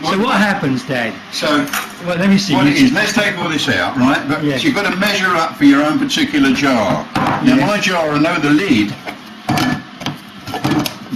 So what happens, Dad? So, well, let me see. what it is, let's take all this out, right? But yes. you've got to measure up for your own particular jar. Now, Yes. my jar, I know the lid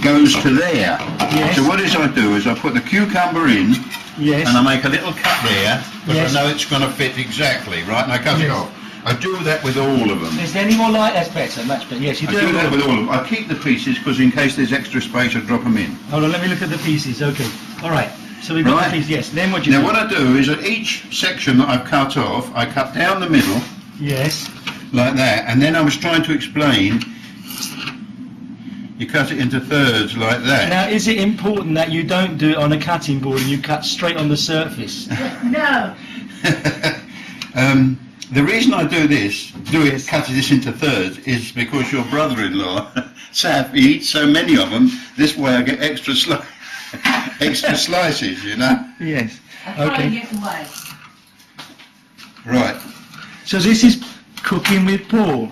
goes to there. Yes. So what is I do is I put the cucumber in, Yes. and I make a little cut there, because Yes. I know it's going to fit exactly, right? And I cut it Yes. off. I do that with all of them. Is there any more light? That's better, much better. Yes, you I do. do that with all of them. I keep the pieces because in case there's extra space, I drop them in. Hold on, let me look at the pieces. Okay. All right. So we've got Right. the pieces. Yes. Then what do you Now do? what I do is at each section that I've cut off, I cut down the middle, Yes. like that, and then I was trying to explain, you cut it into thirds like that. Now, is it important that you don't do it on a cutting board and you cut straight on the surface? No. The reason I do this, cut this into thirds, is because your brother-in-law, Saf, he eats so many of them, this way I get extra extra slices, you know? Yes. I try and Okay. get away. Right, So this is cooking with Paul.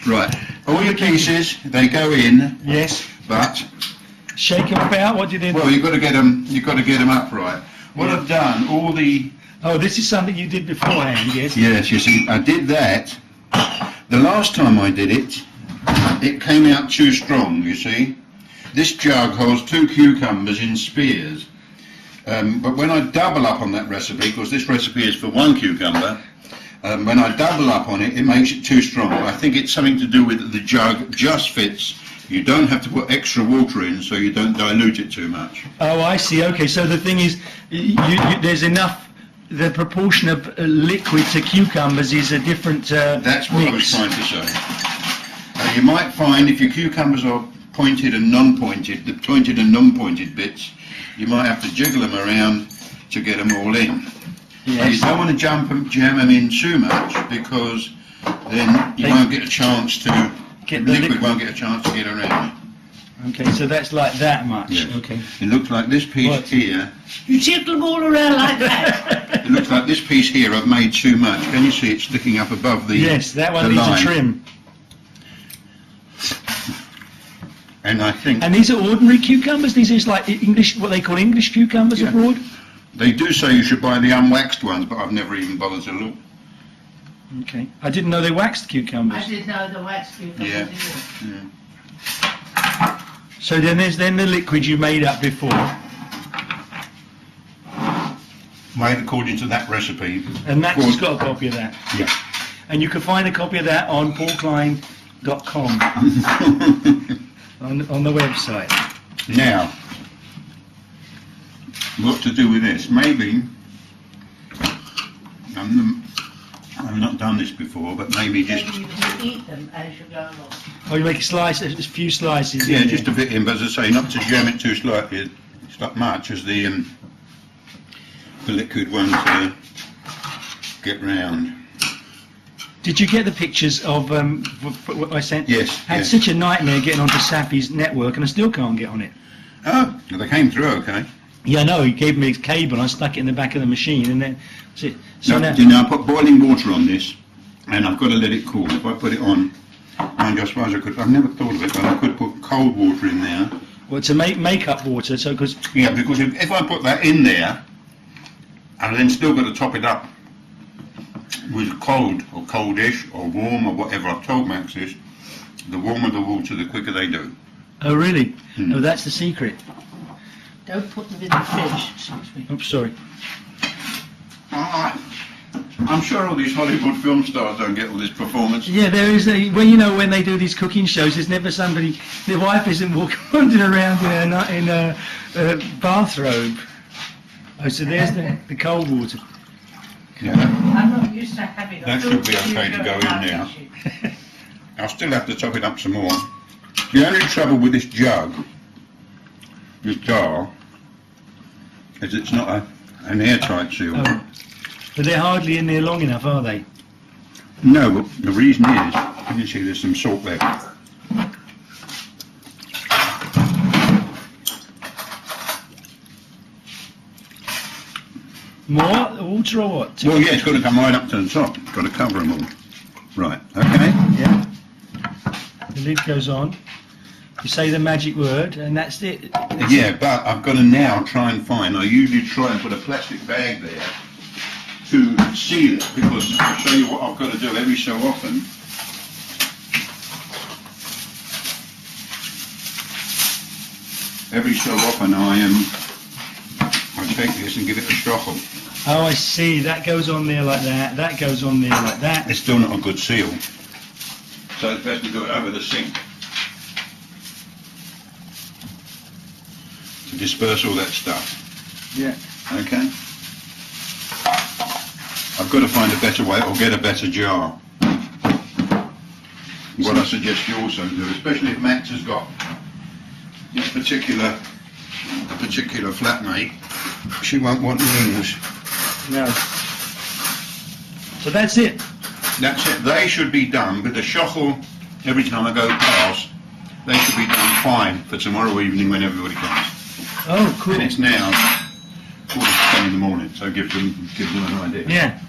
right. All your pieces, they go in, Yes. but, Shake them about. What do you do? well, you've got to get them upright. What I've done, all the... Oh, this is something you did beforehand. Yes. Yes, you see, I did that. The last time I did it, it came out too strong, you see. This jug holds 2 cucumbers in spears. But when I double up on that recipe, because this recipe is for 1 cucumber, when I double up on it, it makes it too strong. I think it's something to do with the jug just fits. You don't have to put extra water in, so you don't dilute it too much. Oh, I see. Okay. So the thing is, there's enough. The proportion of liquid to cucumbers is a different That's what I was mix. trying to say. You might find if your cucumbers are pointed and non-pointed, the pointed and non-pointed bits, you might have to jiggle them around to get them all in. Yes. You don't want to jam them in too much, because then you won't get a chance to, Get the the liquid liquid. won't get a chance to get around. Okay. So that's like that much. Yes. Okay. It looks like this piece What? here, You jiggle them all around like that. it looks like this piece here I've made too much. Can you see it sticking up above the Yes. That one the needs line? a trim. And I think And these are ordinary cucumbers. These are like English, what they call English cucumbers Yeah. abroad. they do say you should buy the unwaxed ones, but I've never even bothered to look. Okay. I didn't know they waxed cucumbers. I did know the wax cucumbers. Yeah. didn't Yeah. So then there's then the liquid you made up before, Made according to that recipe. and Max has Well- got a copy of that. Yeah. And you can find a copy of that on paulklein.com on the website. Now, what to do with this? Maybe, I've not done this before, but maybe you? just, Maybe you can eat them as you go along. Oh, you make a slice, a few slices. yeah, in just a there. bit in, but as I say, not to jam it too slightly, it's not much, as the liquid won't get round. Did you get the pictures of what I sent? Yes, Had yes. such a nightmare getting onto Sappy's network, and I still can't get on it. Oh, well, they came through okay. Yeah, I know. He gave me his cable, and I stuck it in the back of the machine, and then that's it. So Now, now, you know, I put boiling water on this, and I've got to let it cool. If I put it on, mind you, I suppose I could, I've never thought of it, but I could put cold water in there. well, to make up water. So because Yeah, because if I put that in there, I've then still got to top it up with cold, or coldish, or warm, or whatever I've told Max is. The warmer the water, the quicker they do. oh really? Hmm. Oh, that's the secret. Don't put them in the fridge. Excuse me. Oops, sorry. I'm sure all these Hollywood film stars don't get all this performance. Yeah, there is a when they do these cooking shows, there's never somebody. Their wife isn't wandering around in a bathrobe. Oh, so there's the cold water. Yeah. I'm not used to having That should be okay to go in now. I'll still have to top it up some more. The only trouble with this jug, this jar, is it's not an airtight seal. Oh. But they're hardly in there long enough, are they? No, but the reason is, you can see there's some salt there. More water or what? Well, yeah, it's got to come right up to the top. Got to cover them all. Right, okay. Yeah. The lid goes on. You say the magic word, and that's it. Yeah, but I've got to now try and find. I usually try and put a plastic bag there to seal it, because I'll show you what I've got to do every so often. Every so often I take this and give it a shuffle. Oh, I see. That goes on there like that. That goes on there like that. It's still not a good seal, so it's best to do it over the sink to disperse all that stuff. Yeah. Okay. I've got to find a better way, or get a better jar. What I suggest you also do, especially if Max has got this particular flatmate, she won't want rings. No. So that's it. That's it. They should be done with the shuffle every time I go past. They should be done fine for tomorrow evening when everybody comes. Oh, cool. And it's now 10 in the morning, so give them an idea. Yeah.